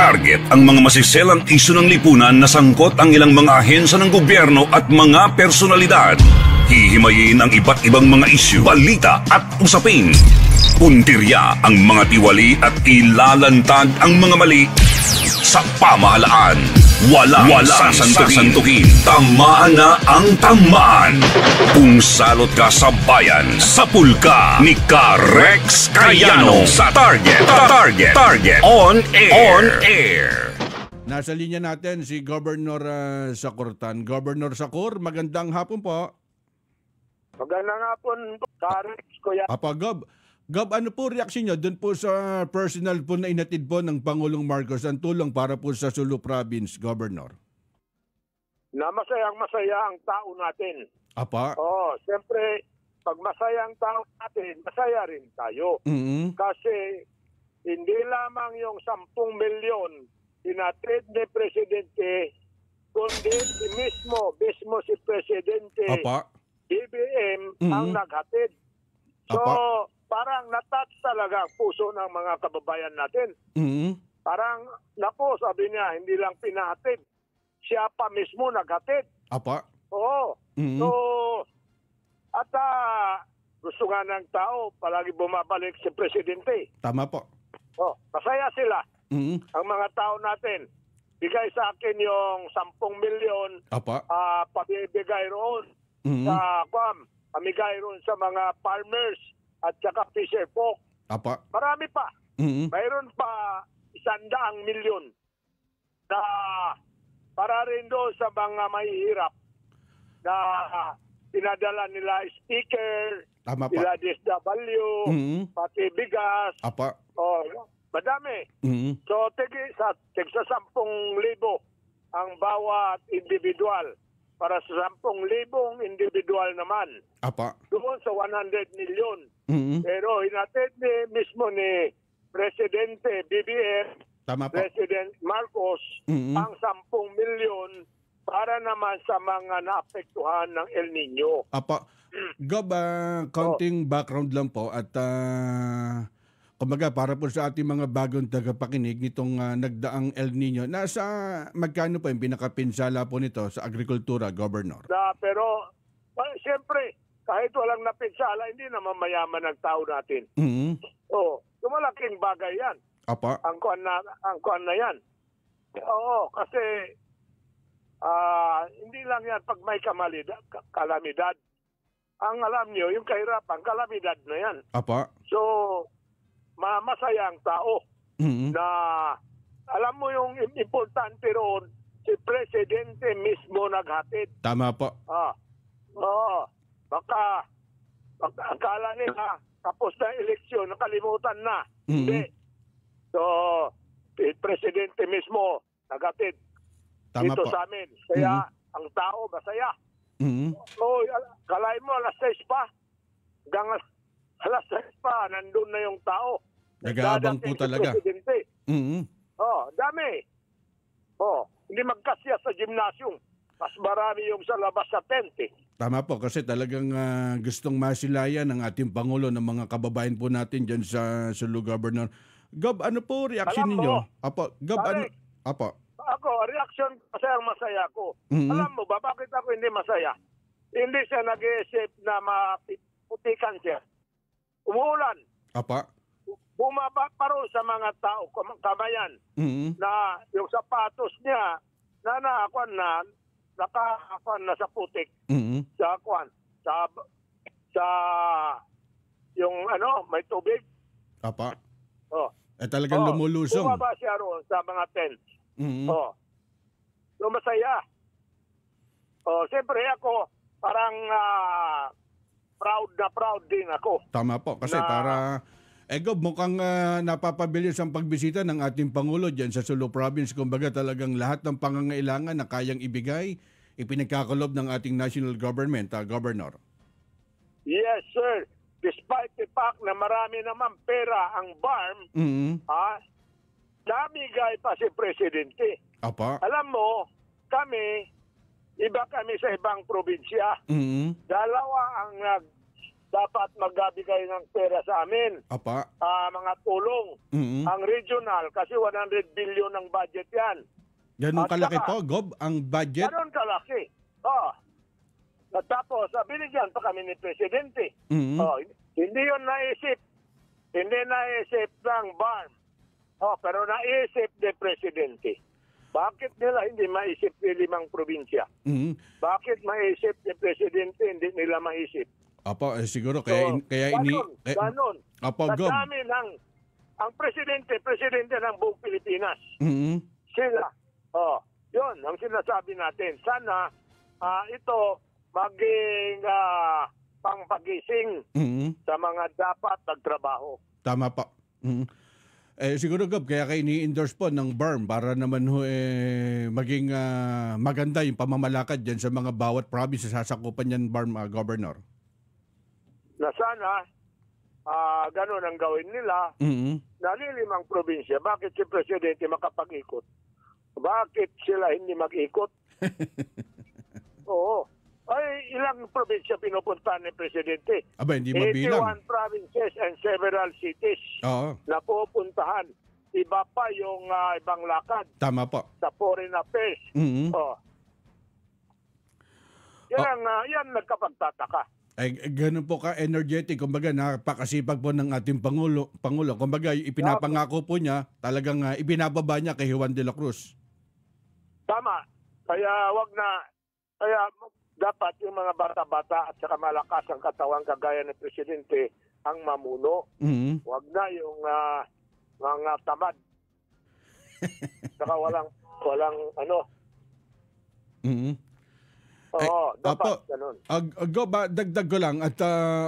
Target ang mga masiselang isyu ng lipunan na sangkot ang ilang mga ahensya ng gobyerno at mga personalidad. Hihimayin ang iba't ibang mga isyu, balita at usapin. Puntirya ang mga tiwali at ilalantad ang mga mali sa pamahalaan. Walang sasantukin. Tamaan na ang tamaan. Kung salot ka sa bayan, sapul ka ni Rex Cayano sa Target On Air. Nasa linya natin si Governor Sakurtan. Governor Sakur, magandang hapon po. Magandang hapon, Rex, Kuya. Gob, ano po reaksyon nyo doon po sa personal po na inatid po ng Pangulong Marcos ang tulong para po sa Sulu Province, Governor? Na masayang-masaya ang tao natin. Apa? Siyempre, pag masaya ang tao natin, masaya rin tayo. Mm-hmm. Kasi hindi lamang yung 10 milyon inatid ni Presidente, kundi mismo si Presidente BBM ang naghatid. So, parang natouch talaga ang puso ng mga kababayan natin. Mm-hmm. Parang, sabi niya, hindi lang pinahatid. Siya pa mismo naghatid. Apa? Oo. Mm-hmm. So, at gusto nga ng tao, palagi bumabalik si Presidente. Tama po. Masaya sila. Mm-hmm. Ang mga tao natin. Bigay sa akin yung 10 milyon. Apa? Pabibigay roon sa amigay roon sa mga farmers at saka fisher folk. Apa? Marami pa. Mm-hmm. Mayroon pa 100 milyon na para rin doon sa mga mahihirap na pinadala nila speaker, nila DSW, pati bigas. Apa? Madami. Mm-hmm. So, tigsa 10,000 ang bawat individual. Para sa 10,000 individual naman. Apa? Doon sa 100 milyon. Mm-hmm. Pero hinatid mismo ni Presidente BBM, President Marcos, ang 10 milyon para naman sa mga naapektuhan ng El Nino. Apa? Gob, counting background lang po at kumbaga para po sa ating mga bagong tagapakinig nitong nagdaang El Nino, nasa magkano po yung pinakapinsala po nito sa agrikultura, Governor? Pero siyempre, kahit walang napinsala, hindi naman mayaman ang tao natin. Mm-hmm. Lumalaking bagay yan. Apa? Ang kuwan na yan. Oo, kasi hindi lang yan pag may kalamidad. Ang alam nyo, yung kahirapan, kalamidad na yan. Apa? So, masaya ang tao na alam mo yung importante roon, si Presidente mismo naghatid. Tama po. Baka akala nila tapos na eleksyon, nakalimutan na. Hindi. So, si Presidente mismo naghatid dito sa amin. Kaya ang tao masaya. Kalahin mo, alas 6 pa. Hanggang alas 6 pa, nandun na yung tao. Nag-aabang po talaga. Dami. Hindi magkasya sa gymnasium. Mas marami yung sa labas sa tent. Tama po, kasi talagang gustong masilayan ng ating Pangulo ng mga kababayan po natin dyan sa Sulu, Governor. Gob, ano po reaksyon ninyo? Apo, Gob, ano? Apo. Ako, reaksyon, masaya ko. Alam mo ba, bakit ako hindi masaya? Hindi siya nag-iisip na maputikan siya. Umuulan. Apa? Bumaba pa rin sa mga tao, kamayan, na yung sapatos niya, nakakuan na sa putik. Sa yung may tubig. Apa? Talagang lumulusong. Bumaba siya rin sa mga tent. So masaya. Siyempre ako, parang proud din ako. Tama po, kasi para Gob, mukhang napapabilis ang pagbisita ng ating Pangulo dyan sa Sulu Province. Kumbaga talagang lahat ng pangangailangan na kayang ibigay, ipinagkakalob ng ating national government, Governor. Yes, sir. Despite the fact na marami naman pera ang BARM, namigay pa si Presidente. Apa? Alam mo, kami, iba kami sa ibang probinsya. Dalawa ang dapat magbigay ng pera sa amin. Apa. Mga tulong. Ang regional, kasi 100 billion ang budget yan. Ganun kalaki po, Gob, ang budget? Ganun kalaki. At tapos, binigyan pa kami ni Presidente. Hindi yun naisip. Hindi naisip ng BARM. Pero naisip ni Presidente. Bakit nila hindi maisip ni 5 probinsya? Bakit maisip ni Presidente, hindi nila maisip? Apo, siguro kaya Ganon. Apo, Gob. Sa amin, ang presidente ng buong Pilipinas. Sila. Yun, ang sinasabi natin. Sana ito maging pangpagising sa mga dapat nagtrabaho. Tama pa. Siguro, Gob, kaya kayo ini-endorse po ng BARM para naman maging maganda yung pamamalakad dyan sa mga bawat province sa sasakupan yan, BARM, Governor. Na sana, ganun ang gawin nila. Nalilimang probinsya. Bakit si Presidente makapag-ikot? Bakit sila hindi mag-ikot? Oo. Ay, ilang probinsya pinupuntahan ni Presidente? Aba, hindi mabilang. 81 provinces and several cities na pupuntahan. Iba pa yung ibang lakad. Tama po. Sa foreign affairs. Yan nagkapagtataka. Ay, ganun po ka-energetic. Kumbaga, napakasipag po ng ating Pangulo. Kumbaga, ipinapangako po niya, talagang ibinababa niya kay Juan de la Cruz. Tama. Kaya dapat yung mga bata-bata at saka malakas ang katawan kagaya ng Presidente ang mamuno. Huwag na yung mga tamad. Saka walang ano. Dapat ganun. Dagdag ko lang at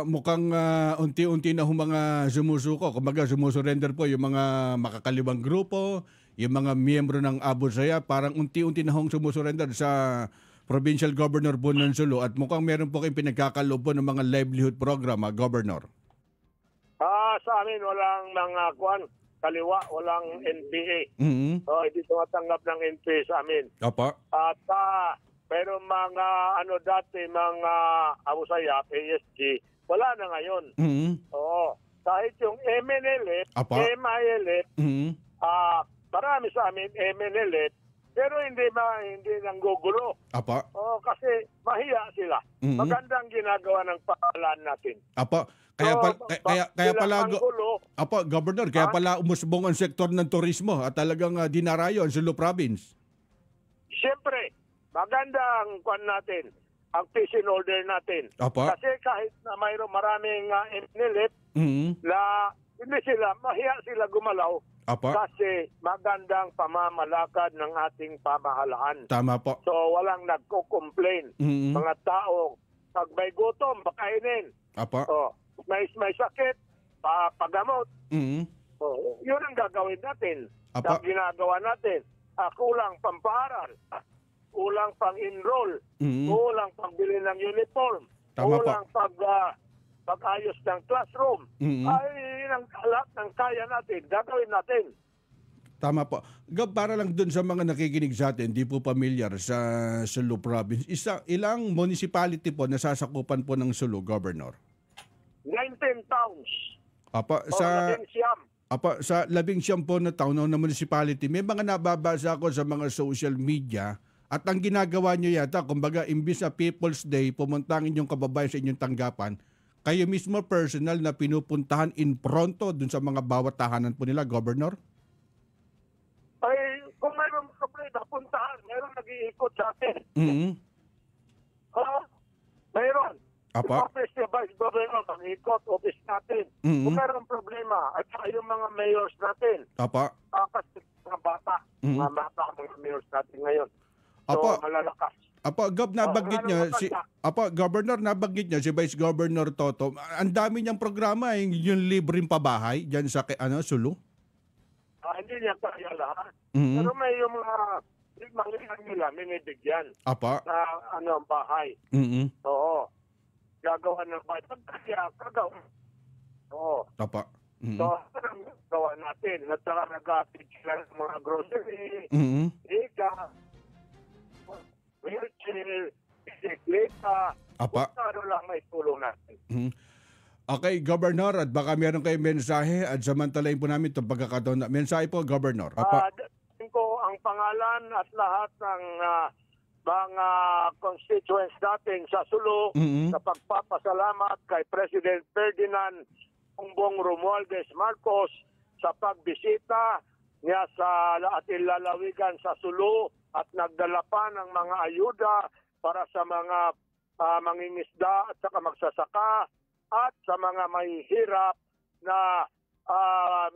mukhang unti-unti na mga sumusuko. Kumbaga sumusurrender po yung mga makakaliwang grupo, yung mga miyembro ng Abu Sayyaf, parang unti-unti na sumusurrender sa Provincial Governor po ng Sulu at mukhang meron po kayong pinagkakaloob po ng mga livelihood program, Governor. Sa amin walang mga kaliwa, walang NPA. Hindi tumatanggap ng NPA sa amin. Apa. At pero mga mga Abu Sayyaf, ASG, wala na ngayon. Kahit yung MNLF, MILF, marami sa amin MNLF, pero hindi nanggugulo. Apa. Kasi mahiya sila. Magandang ginagawa ng pangalan natin. Apa. Kaya pala Governor, kaya pala umusbong ang sektor ng turismo at talagang dinarayo ang Sulu Province. Siyempre, magandang natin, ang peace and order natin. Apa. Kasi kahit na mayroong maraming MNLF na hindi sila, mahiya sila gumalaw. Apa. Kasi magandang pamamalakad ng ating pamahalaan. Tama po. So walang nagko-complain. Mga tao, pag may gutom, pakainin. Apa. May sakit, pagamot. Yun ang gagawin natin. Apa. Ang ginagawa natin. Kulang pamparal, kulang pang-enroll, kulang pagbili ng uniform, kulang pag-ayos ng classroom. Ay, ang lahat ng kaya natin, gagawin natin. Tama po. Gab, para lang dun sa mga nakikinig sa atin, di po familiar sa Sulu Province, ilang municipality po nasasakupan po ng Sulu, Governor? 19 towns. Sa 19 po na town na municipality, may mga nababasa ako sa mga social media at ang ginagawa nyo yata, kumbaga, imbis na People's Day, pumunta ang inyong kababayan sa inyong tanggapan, kayo mismo personal na pinupuntahan in pronto dun sa mga bawat tahanan po nila, Governor? Ay, kung mayroong problema, puntahan. Mayroong nag-iikot sa atin. Mayroon. Apa. Office ni Vice Governor, mag-iikot, office natin. Kung mayroong problema, at saka yung mga mayors natin. Apa. Kasi mga bata, mga mayors natin ngayon. So, malalakas. Gov, nabanggit niya Governor, nabanggit niya si Vice Governor Toto. Ang dami niyang programa, yung libreng pabahay diyan sa Sulu. Hindi niya kaya lahat. Pero may yung mga nila minibigyan. Apa. Na bahay. Oo. Gagawa ng bahay. Kaya gagawa. Oo. Apa. So, ang gawa natin. At saka nag-apit sila ng mga grocery. Ika. Wheelchair, bisikleta, Apa. kung ano lang may tulong natin. Okay, Governor, at baka meron kayong mensahe at samantalain po namin itong pagkakataon. Mensahe po, Governor. Ko ang pangalan at lahat ng mga constituents natin sa Sulu sa pagpapasalamat kay President Ferdinand Bongbong Romualdez Marcos sa pagbisita niya sa ating lalawigan sa Sulu at nagdala pa ng mga ayuda para sa mga mangingisda at saka magsasaka at sa mga mahihirap na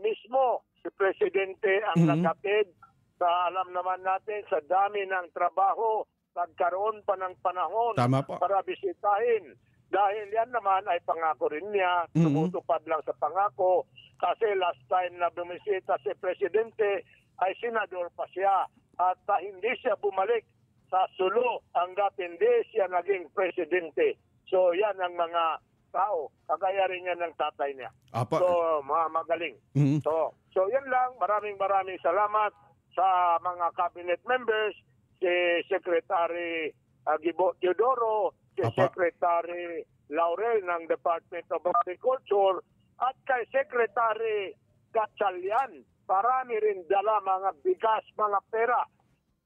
mismo si Presidente ang naghatid. Alam naman natin sa dami ng trabaho, nagkaroon pa ng panahon para bisitahin. Dahil yan naman ay pangako rin niya, tumutupad lang sa pangako. Kasi last time na bumisita si Presidente ay senador pa siya at hindi siya bumalik sa Sulu hanggat hindi siya naging Presidente. So yan ang mga tao, kagaya rin yan ng tatay niya. So magaling. So yan lang, maraming salamat sa mga cabinet members, si Secretary Gibo Teodoro, si Secretary Laurel ng Department of Agriculture, at kay Secretary Gatchalian. Marami rin dala mga bigas, mga pera.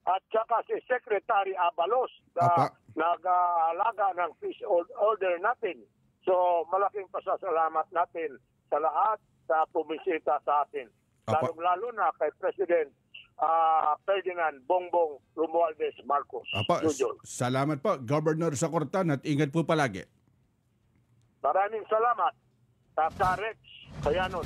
At saka si Secretary Abalos na nag-aalaga ng peace order natin. So malaking pasasalamat natin sa lahat sa pumisita sa atin. Lalong-lalo na kay President Ferdinand Bongbong Romualdez Marcos. Salamat po, Governor Sacortan, at ingat po palagi. Maraming salamat, Tata Rex Kayanon.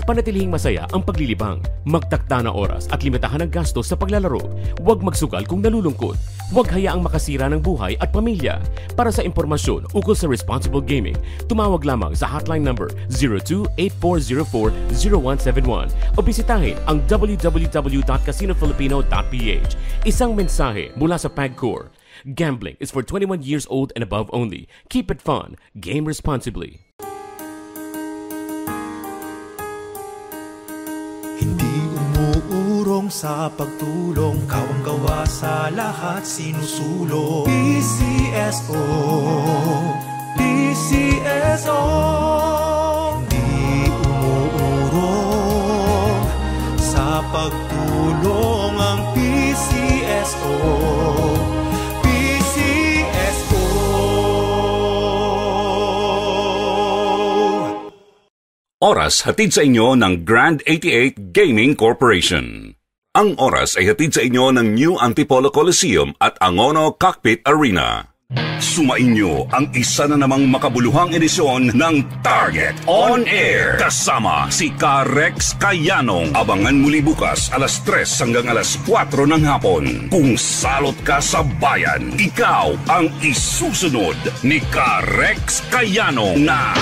Panatilihing masaya ang paglilibang. Magtakda na oras at limitahan ang gastos sa paglalaro. Huwag magsugal kung nalulungkot. Huwag hayaang makasira ng buhay at pamilya. Para sa impormasyon ukol sa responsible gaming, tumawag lamang sa hotline number 02-8404-0171 o bisitahin ang www.casinofilipino.ph. Isang mensahe mula sa PAGCOR. Gambling is for 21 years old and above only. Keep it fun. Game responsibly. Hindi umuurong sa pagtulong, kawang gawa sa lahat sinusulong. PCSO, PCSO. Hindi umuurong sa pagtulong ang PCSO. Oras hatid sa inyo ng Grand 88 Gaming Corporation. Ang oras ay hatid sa inyo ng New Antipolo Coliseum at Angono Cockpit Arena. Sumainyo ang isa na namang makabuluhang edisyon ng Target On Air. Kasama si Rex Kayanong. Abangan muli bukas alas 3 hanggang alas 4 ng hapon. Kung salot ka sa bayan, ikaw ang isusunod ni Rex Kayanong na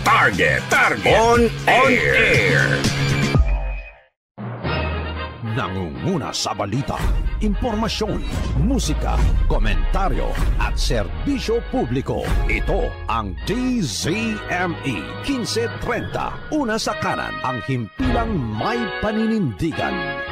Target On Air. Nangunguna sa balita, impormasyon, musika, komentaryo at serbisyo publiko. Ito ang DZME 1530. Una sa kanan, ang himpilang may paninindigan.